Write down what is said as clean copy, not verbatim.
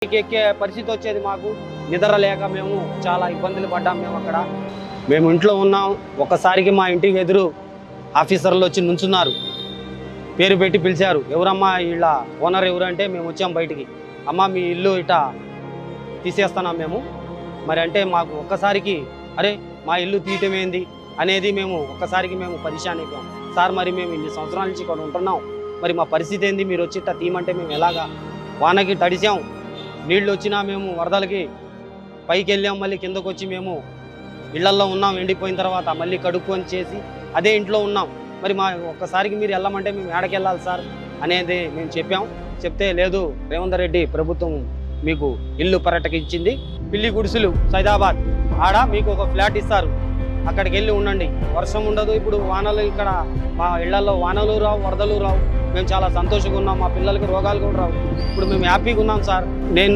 ఎక్కే పరిస్థితి వచ్చేది మాకు నిద్ర లేక మేము చాలా ఇబ్బందులు పడ్డాం మేము అక్కడ మేము ఇంట్లో ఉన్నాం ఒక్కసారికి మా ఇంటికి ఎదురు ఆఫీసర్లు వచ్చి నుంచున్నారు పేరు పెట్టి పిలిచారు ఎవరమ్మా వీళ్ళ ఓనర్ ఎవరు అంటే మేము వచ్చాం బయటికి అమ్మ మీ ఇల్లు ఇట తీసేస్తున్నాం మేము మరి అంటే మాకు ఒక్కసారికి అరే మా ఇల్లు తీయటం ఏంది అనేది మేము ఒక్కసారికి మేము పరిశాన్ అయిపోయాం సార్ మరి మేము ఇన్ని సంవత్సరాల నుంచి ఇక్కడ ఉంటున్నాం మరి మా పరిస్థితి ఏంది మీరు వచ్చి ఇట్లా తీయమంటే మేము ఎలాగా వానకి తడిసాం నీళ్ళు వచ్చినా మేము వరదలకి పైకి వెళ్ళాం మళ్ళీ కిందకు వచ్చి మేము ఇళ్లల్లో ఉన్నాం ఎండిపోయిన తర్వాత మళ్ళీ కడుక్కొని చేసి అదే ఇంట్లో ఉన్నాం మరి మా ఒక్కసారికి మీరు వెళ్ళమంటే మేము ఏడకి వెళ్ళాలి సార్ అనేది మేము చెప్పాం చెప్తే లేదు రేవంత్ రెడ్డి ప్రభుత్వం మీకు ఇల్లు పర్యటక ఇచ్చింది పిల్లి గుడిసెలు సైదాబాద్ ఆడ మీకు ఒక ఫ్లాట్ ఇస్తారు అక్కడికి వెళ్ళి ఉండండి వర్షం ఉండదు ఇప్పుడు వానలు ఇక్కడ మా ఇళ్లలో వానలు రావు వరదలు రావు మేము చాలా సంతోషంగా ఉన్నాం మా పిల్లలకి రోగాలు కూడా రావు ఇప్పుడు మేము హ్యాపీగా ఉన్నాం సార్ నేను